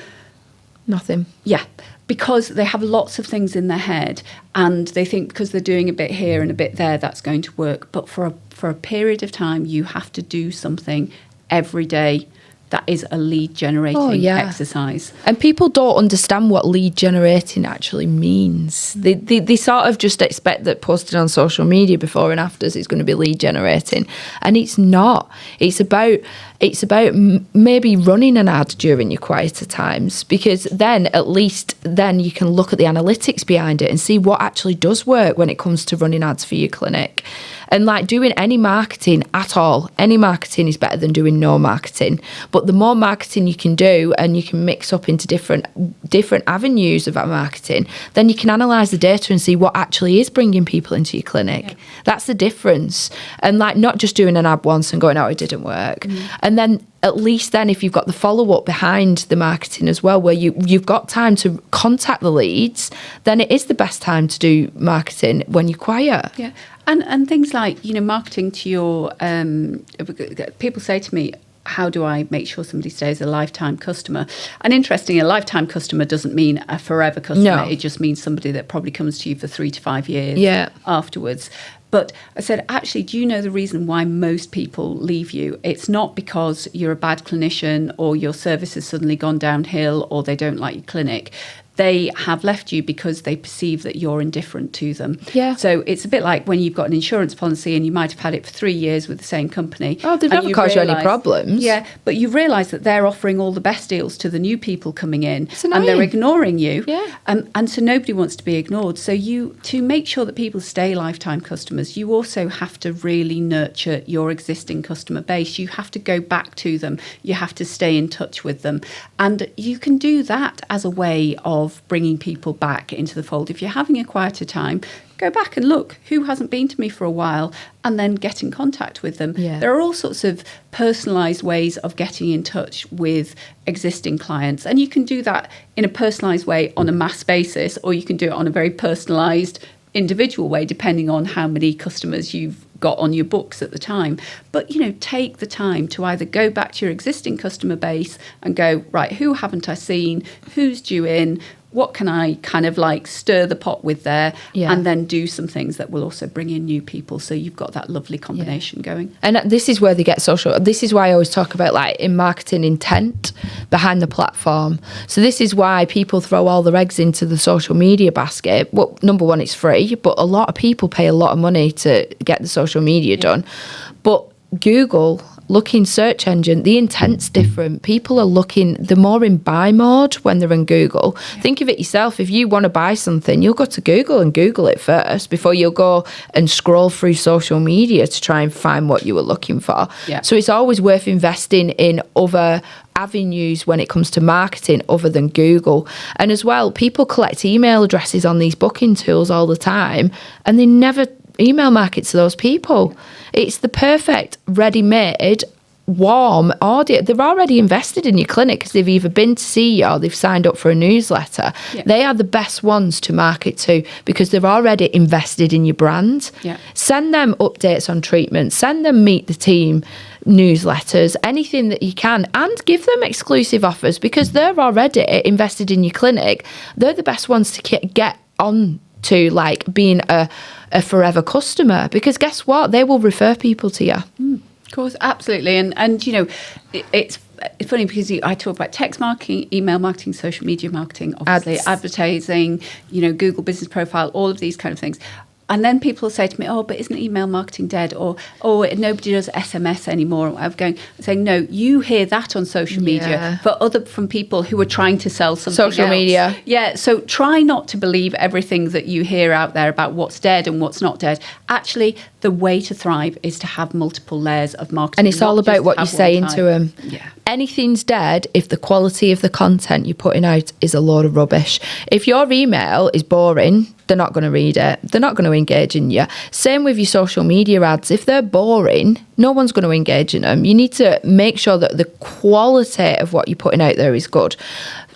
nothing. Yeah, because they have lots of things in their head and they think because they're doing a bit here and a bit there, that's going to work. But for a period of time, you have to do something every day that is a lead generating exercise. And people don't understand what lead generating actually means. They sort of just expect that posting on social media before and afters is going to be lead generating, and it's not. It's about maybe running an ad during your quieter times, because then at least then you can look at the analytics behind it and see what actually does work when it comes to running ads for your clinic. And like doing any marketing at all, any marketing is better than doing no marketing. But the more marketing you can do and you can mix up into different avenues of that marketing, then you can analyse the data and see what actually is bringing people into your clinic. Yeah. That's the difference. And like not just doing an ad once and going, oh, it didn't work. Mm. And then at least then if you've got the follow-up behind the marketing as well, where you've got time to contact the leads, then it is the best time to do marketing when you're quiet. Yeah. And things like, marketing to your, people say to me, how do I make sure somebody stays a lifetime customer? And interestingly, a lifetime customer doesn't mean a forever customer. No. It just means somebody that probably comes to you for 3 to 5 years afterwards. But I said, actually, do you know the reason why most people leave you? It's not because you're a bad clinician or your service has suddenly gone downhill or they don't like your clinic. They have left you because they perceive that you're indifferent to them. Yeah. So it's a bit like when you've got an insurance policy and you might have had it for 3 years with the same company. Oh, they've never caused you any problems. Yeah, but you realise that they're offering all the best deals to the new people coming in and they're ignoring you. Yeah. And so nobody wants to be ignored. So to make sure that people stay lifetime customers, you also have to really nurture your existing customer base. You have to go back to them. You have to stay in touch with them. And you can do that as a way of bringing people back into the fold. If you're having a quieter time, go back and look who hasn't been to me for a while and then get in contact with them. Yeah. There are all sorts of personalised ways of getting in touch with existing clients, and you can do that in a personalised way on a mass basis, or you can do it on a very personalised individual way depending on how many customers you've got on your books at the time. But take the time to either go back to your existing customer base and go, right, who haven't I seen, who's due in, what can I kind of like stir the pot with there, and then do some things that will also bring in new people, so you've got that lovely combination going. And this is where they get social. This is why I always talk about like in marketing intent behind the platform. So this is why people throw all their eggs into the social media basket. Well, number one, it's free, but a lot of people pay a lot of money to get the social media done. But Google, looking search engine, the intent's different. People are looking, they're more in buy mode when they're in Google. Yeah. Think of it yourself. If you want to buy something, you'll go to Google and Google it first before you'll go and scroll through social media to try and find what you were looking for. Yeah. So it's always worth investing in other avenues when it comes to marketing other than Google. And as well, people collect email addresses on these booking tools all the time, and they never email market to those people. It's the perfect ready-made warm audience. They're already invested in your clinic because they've either been to see you or they've signed up for a newsletter. Yeah. They are the best ones to market to because they're already invested in your brand. Yeah. Send them updates on treatment, send them meet the team newsletters, anything that you can, and give them exclusive offers because they're already invested in your clinic. They're the best ones to get on to like being a forever customer, because guess what, they will refer people to you. Of course, absolutely. And it's funny because I talk about text marketing, email marketing, social media marketing, obviously advertising, Google business profile, all of these kind of things. And then people say to me, oh, but isn't email marketing dead? Or, oh, nobody does SMS anymore. I'm saying, no, you hear that on social media from people who are trying to sell something social media. Yeah, so try not to believe everything that you hear out there about what's dead and what's not dead. Actually, the way to thrive is to have multiple layers of marketing. And it's all about what you're saying to them. Yeah. Anything's dead if the quality of the content you're putting out is a load of rubbish. If your email is boring, they're not going to read it. They're not going to engage in you. Same with your social media ads. If they're boring, no one's going to engage in them. You need to make sure that the quality of what you're putting out there is good.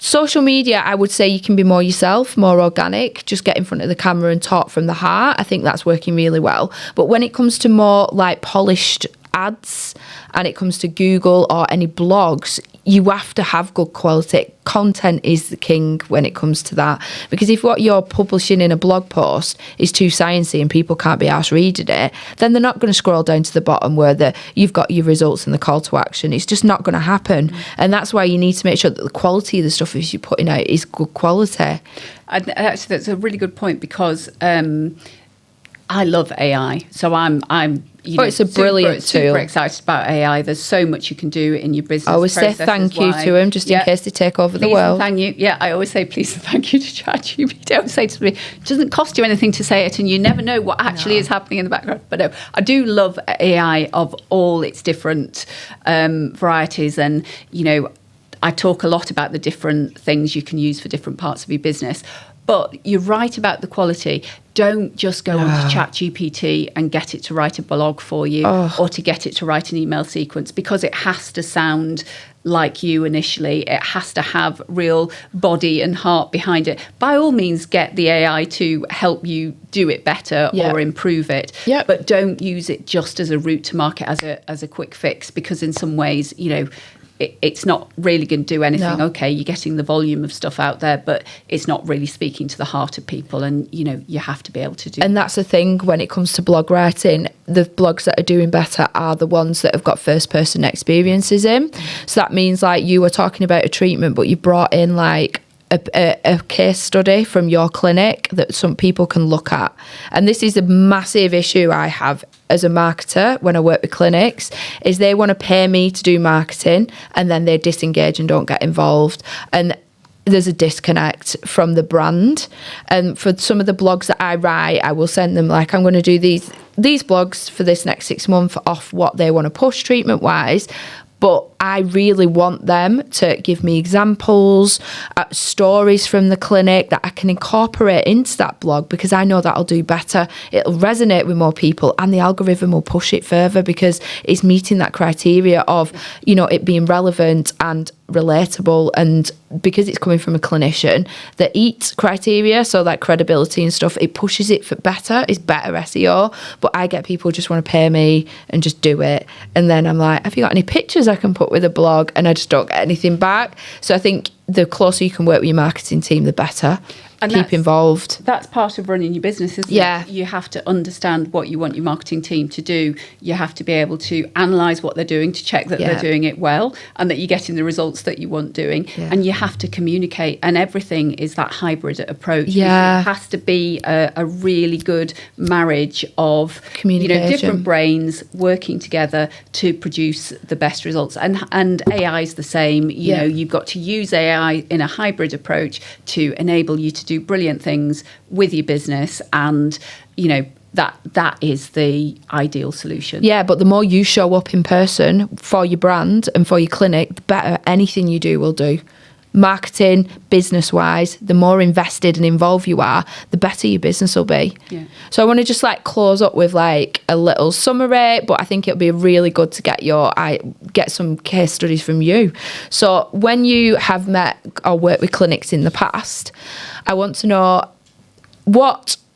Social media, I would say you can be more yourself, more organic, just get in front of the camera and talk from the heart. I think that's working really well. But when it comes to more like polished ads and it comes to Google or any blogs, you have to have good quality. Content is the king when it comes to that. Because if what you're publishing in a blog post is too sciencey and people can't be arsed reading it, then they're not going to scroll down to the bottom where you've got your results and the call to action. It's just not going to happen. And that's why you need to make sure that the quality of the stuff you're putting out is good quality. Actually, that's a really good point because I love AI. So I'm it's a brilliant tool. Super excited about AI. There's so much you can do in your business. I always say thank you to him just in case they take over the world. Thank you. Yeah, I always say please and thank you to ChatGPT. Don't say to me, it doesn't cost you anything to say it, and you never know what actually is happening in the background. But no, I do love AI of all its different varieties, and I talk a lot about the different things you can use for different parts of your business. But you're right about the quality. Don't just go onto ChatGPT and get it to write a blog for you or to get it to write an email sequence, because it has to sound like you initially. It has to have real body and heart behind it. By all means, get the AI to help you do it better or improve it. Yep. But don't use it just as a route to market, as a quick fix, because in some ways, it's not really going to do anything. No. Okay, you're getting the volume of stuff out there, but it's not really speaking to the heart of people. And, you have to be able to do And that's the thing when it comes to blog writing. The blogs that are doing better are the ones that have got first-person experiences in. So that means, like, you were talking about a treatment, but you brought in, like, a case study from your clinic that some people can look at. And this is a massive issue I have as a marketer when I work with clinics, is they want to pay me to do marketing and then they disengage and don't get involved. And there's a disconnect from the brand. And for some of the blogs that I write, I will send them, like, I'm going to do these blogs for this next 6 months off what they want to push treatment wise. But I really want them to give me examples, stories from the clinic that I can incorporate into that blog, because I know that'll do better. It'll resonate with more people and the algorithm will push it further because it's meeting that criteria of, it being relevant and relatable, and because it's coming from a clinician that eats criteria, so like credibility and stuff, it pushes it for better. It's better SEO. But I get people just want to pay me and just do it, and then I'm like, have you got any pictures I can put with a blog? And I just don't get anything back. So I think the closer you can work with your marketing team, the better. And keep involved. That's part of running your business, isn't it? You have to understand what you want your marketing team to do. You have to be able to analyse what they're doing to check that they're doing it well and that you're getting the results that you want doing. Yeah. And you have to communicate. And everything is that hybrid approach. Yeah. It has to be a really good marriage of different brains working together to produce the best results. And AI is the same. You know, you've got to use AI in a hybrid approach to enable you to do brilliant things with your business, and that is the ideal solution. Yeah, but the more you show up in person for your brand and for your clinic, the better anything you do will do. Marketing, business wise, the more invested and involved you are, the better your business will be. Yeah. So I want to just close up with a little summary, but I think it'll be really good to get some case studies from you. So when you have met or worked with clinics in the past, I want to know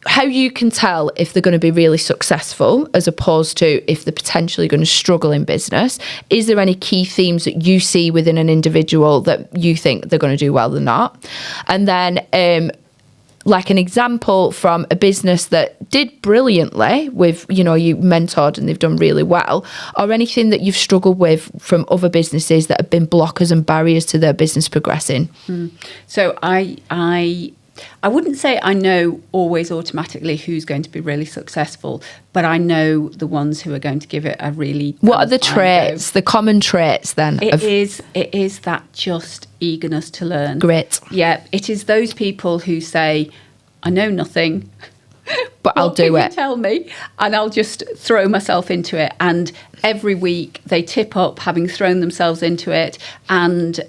how you can tell if they're going to be really successful as opposed to if they're potentially going to struggle in business. Is there any key themes that you see within an individual that you think they're going to do well or not? And then like an example from a business that did brilliantly with, you mentored and they've done really well, or anything that you've struggled with from other businesses that have been blockers and barriers to their business progressing. So I wouldn't say I know always automatically who's going to be really successful, but I know the ones who are going to give it a really... What are the traits, the common traits then? It is that just eagerness to learn. Grit. Yeah, it is those people who say, I know nothing, but I'll do it. Tell me, and I'll just throw myself into it. And every week they tip up, having thrown themselves into it. And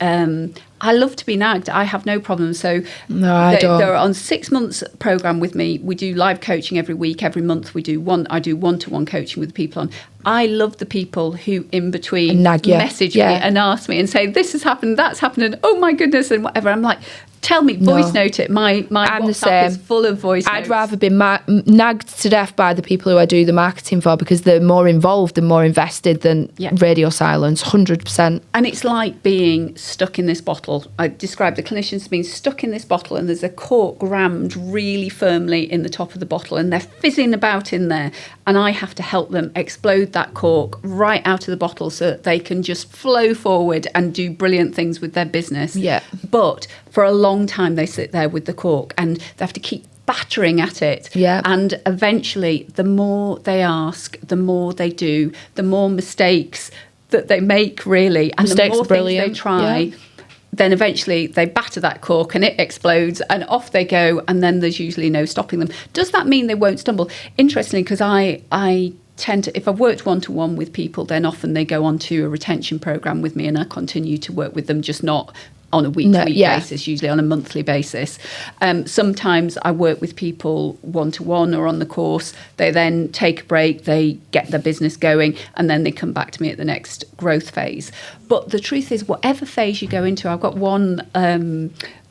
I love to be nagged. I have no problem. So I don't. They're on 6 months program with me. We do live coaching every week. Every month I do one-to-one coaching with people on. I love the people who in between message me and ask me and say, this has happened, that's happened, and oh my goodness, and whatever. I'm like, tell me, voice note it. My WhatsApp is full of voice notes. I'd rather be nagged to death by the people who I do the marketing for, because they're more involved and more invested than radio silence, 100%. And it's like being stuck in this bottle. I describe the clinicians being stuck in this bottle, and there's a cork rammed really firmly in the top of the bottle, and they're fizzing about in there. And I have to help them explode that cork right out of the bottle so that they can just flow forward and do brilliant things with their business. Yeah. But for a long time, they sit there with the cork and they have to keep battering at it. Yeah. And eventually, the more they ask, the more they do, the more mistakes that they make, really. And mistakes the more are brilliant. things they try, then eventually they batter that cork and it explodes and off they go, and then there's usually no stopping them. Does that mean they won't stumble? Interestingly, because I tend to, if I've worked one-to-one with people, then often they go on to a retention program with me, and I continue to work with them, just not on a week-to-week basis, usually on a monthly basis. Sometimes I work with people one-to-one or on the course. They then take a break, they get their business going, and then they come back to me at the next growth phase. But the truth is, whatever phase you go into, I've got one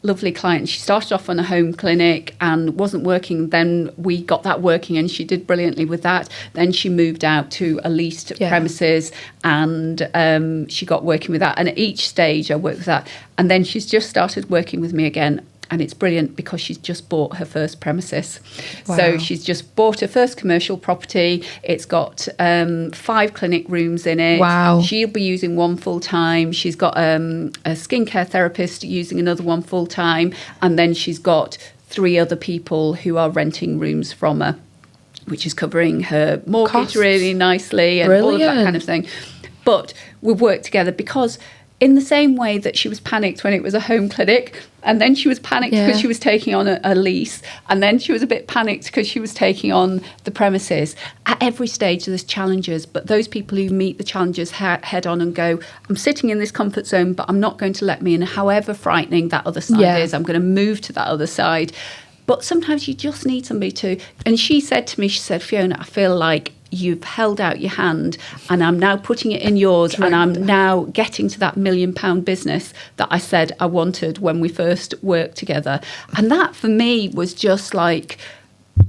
lovely client. She started off on a home clinic and wasn't working. Then we got that working and she did brilliantly with that. Then she moved out to a leased premises and she got working with that. And at each stage I worked with that. And then she's just started working with me again. And it's brilliant because she's just bought her first premises. Wow. So she's just bought her first commercial property. It's got 5 clinic rooms in it. Wow. She'll be using one full time. She's got a skincare therapist using another one full time. And then she's got 3 other people who are renting rooms from her, which is covering her mortgage costs really nicely and all of that kind of thing. But we've worked together because in the same way that she was panicked when it was a home clinic, and then she was panicked because she was taking on a lease, and then she was a bit panicked because she was taking on the premises. At every stage there's challenges, but those people who meet the challenges head on and go, I'm sitting in this comfort zone, but I'm not going to let me in, however frightening that other side is, I'm going to move to that other side. But sometimes you just need somebody to, and she said to me, Fiona, I feel like you've held out your hand and I'm now putting it in yours and I'm now getting to that £1 million business that I said I wanted when we first worked together. And that for me was just like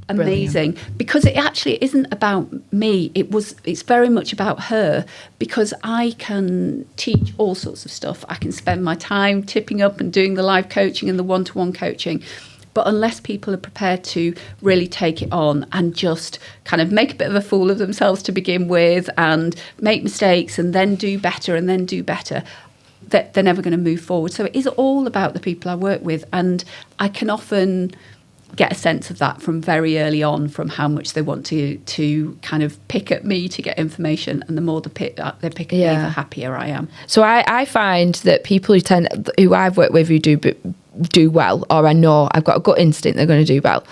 amazing. Brilliant. Because it actually isn't about me. It's very much about her, because I can teach all sorts of stuff. I can spend my time tipping up and doing the live coaching and the one-to-one coaching. But unless people are prepared to really take it on and just kind of make a bit of a fool of themselves to begin with and make mistakes and then do better, they're never going to move forward. So it is all about the people I work with. And I can often get a sense of that from very early on, from how much they want to kind of pick at me to get information. And the more they pick at me, the happier I am. So I find that people who I've worked with who do well, or I know I've got a gut instinct they're going to do well,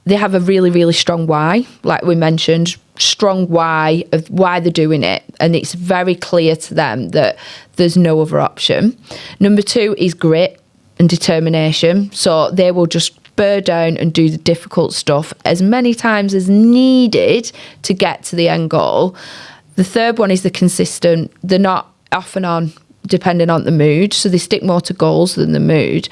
they have a really, really strong why, like we mentioned, strong why of why they're doing it, and it's very clear to them that there's no other option. Number 2 is grit and determination, so they will just bear down and do the difficult stuff as many times as needed to get to the end goal. The 3rd one is the consistent. They're not off and on depending on the mood, so they stick more to goals than the mood.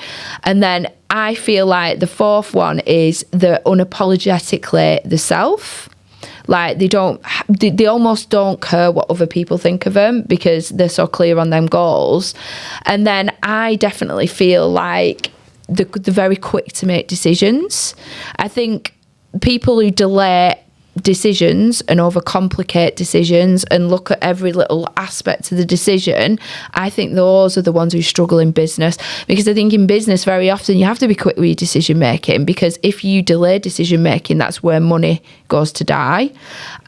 And then I feel like the 4th one is the unapologetically the self. Like they almost don't care what other people think of them because they're so clear on them goals. And then I definitely feel like they're very quick to make decisions. I think people who delay decisions and overcomplicate decisions and look at every little aspect of the decision, I think those are the ones who struggle in business, because I think in business very often you have to be quick with your decision making, because if you delay decision making, that's where money goes to die.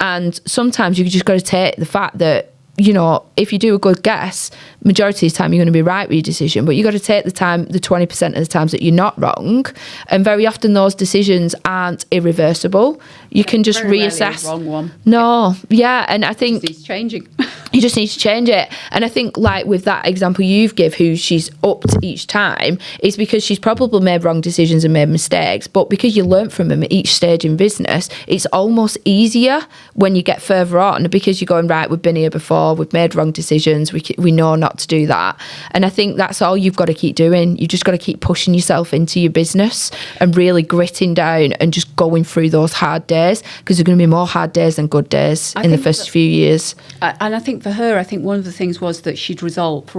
And sometimes you've just got to take the fact that you know, if you do a good guess, majority of the time you're going to be right with your decision, but you got to take the time, the 20% of the times that you're not wrong. And very often those decisions aren't irreversible. You can just reassess. Wrong one. No, yeah. And I think it's changing. You just need to change it. And I think, like with that example you've give, who she's upped each time, is because she's probably made wrong decisions and made mistakes. But because you learn from them at each stage in business, it's almost easier when you get further on, because you're going, right, we've been here before, we've made wrong decisions, we know not to do that. And I think that's all you've got to keep doing. You've just got to keep pushing yourself into your business and really gritting down and just going through those hard days, because there are going to be more hard days than good days in the first few years. And I think for her, I think one of the things was that she'd evolved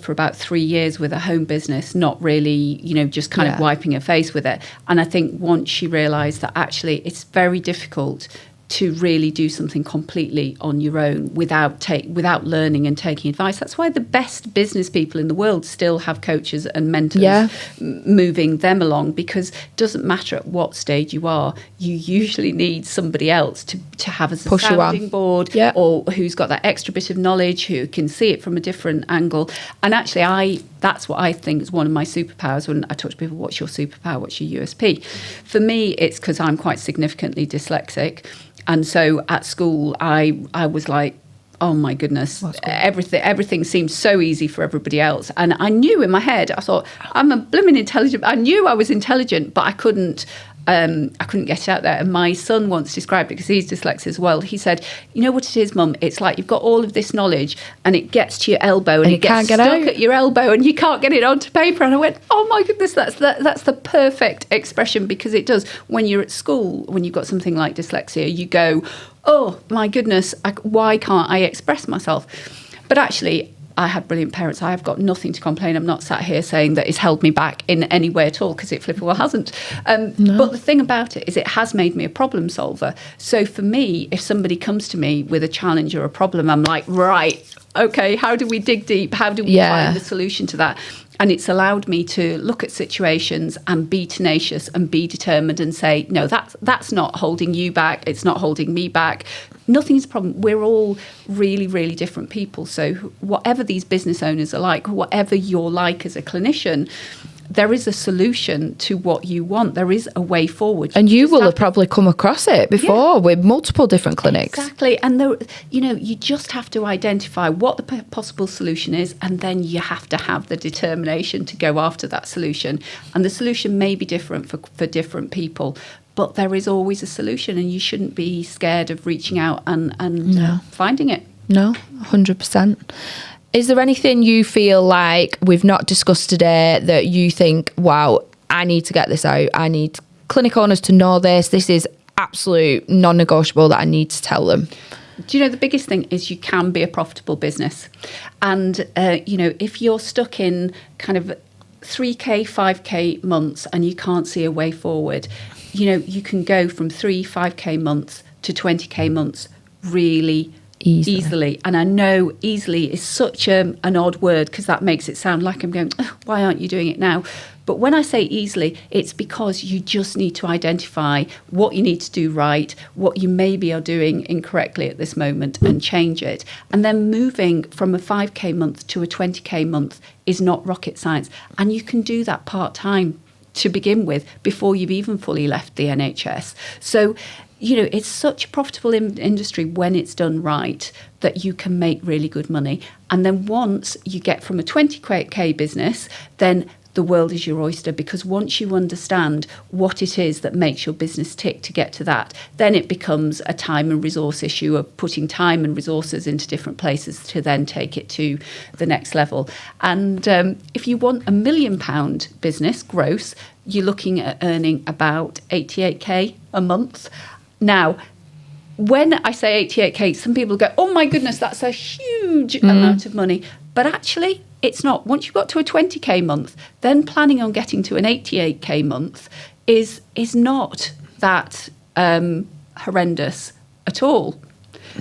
for about 3 years with a home business, not really, just kind of wiping her face with it. And I think once she realised that actually it's very difficult to really do something completely on your own without learning and taking advice. That's why the best business people in the world still have coaches and mentors moving them along, because it doesn't matter at what stage you are, you usually need somebody else to have as a sounding board, or who's got that extra bit of knowledge, who can see it from a different angle. And actually that's what I think is one of my superpowers. When I talk to people, what's your superpower, what's your USP? For me, it's because I'm quite significantly dyslexic. And so at school, I was like, oh my goodness, everything seemed so easy for everybody else. And I knew in my head, I thought, I'm a blooming intelligent. I knew I was intelligent, but I couldn't get it out there. And my son once described it, because he's dyslexic as well. He said, you know what it is, Mum? It's like you've got all of this knowledge and it gets to your elbow and it gets stuck at your elbow and you can't get it onto paper. And I went, oh my goodness, that's the perfect expression, because it does. When you're at school, when you've got something like dyslexia, you go, oh my goodness, why can't I express myself? But actually, I had brilliant parents. I have got nothing to complain. I'm not sat here saying that it's held me back in any way at all, because it flipping well hasn't. No. But the thing about it is it has made me a problem solver. So for me, if somebody comes to me with a challenge or a problem, I'm like, right, okay, how do we dig deep? How do we find the solution to that? And it's allowed me to look at situations and be tenacious and be determined and say, no, that's not holding you back. It's not holding me back. Nothing's a problem. We're all really, really different people. So whatever these business owners are like, whatever you're like as a clinician, there is a solution to what you want. There is a way forward. And you will have probably come across it before with multiple different clinics. Exactly. And you just have to identify what the possible solution is, and then you have to have the determination to go after that solution. And the solution may be different for different people, but there is always a solution, and you shouldn't be scared of reaching out and finding it. No, 100%. Is there anything you feel like we've not discussed today that you think, wow, I need to get this out? I need clinic owners to know this. This is absolute non-negotiable that I need to tell them. Do you know, the biggest thing is you can be a profitable business. And, if you're stuck in kind of 3K, 5K months and you can't see a way forward, you can go from 5K months to 20K months really easily. And I know easily is such an odd word, because that makes it sound like I'm going, oh, why aren't you doing it now? But when I say easily, it's because you just need to identify what you need to do right, what you maybe are doing incorrectly at this moment, and change it. And then moving from a 5K month to a 20K month is not rocket science. And you can do that part-time to begin with before you've even fully left the NHS. So it's such a profitable industry when it's done right, that you can make really good money. And then once you get from a 20K business, then the world is your oyster, because once you understand what it is that makes your business tick to get to that, then it becomes a time and resource issue of putting time and resources into different places to then take it to the next level. And if you want £1 million business gross, you're looking at earning about 88K a month. Now, when I say 88K, some people go, oh my goodness, that's a huge amount of money. But actually, it's not. Once you've got to a 20K month, then planning on getting to an 88K month is not that horrendous at all.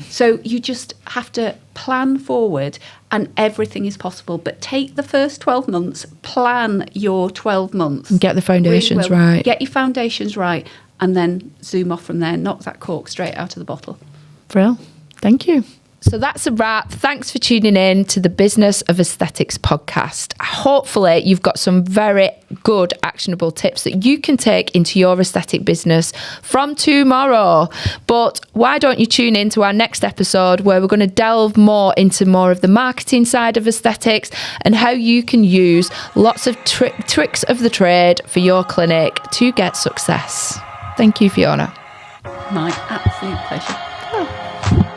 So you just have to plan forward, and everything is possible. But take the first 12 months, plan your 12 months. And get the foundations right. Get your foundations right, and then zoom off from there. Knock that cork straight out of the bottle. Brill. Thank you. So that's a wrap. Thanks for tuning in to the Business of Aesthetics podcast. Hopefully you've got some very good actionable tips that you can take into your aesthetic business from tomorrow. But why don't you tune in to our next episode, where we're going to delve more into more of the marketing side of aesthetics and how you can use lots of tricks of the trade for your clinic to get success. Thank you, Fiona. My absolute pleasure.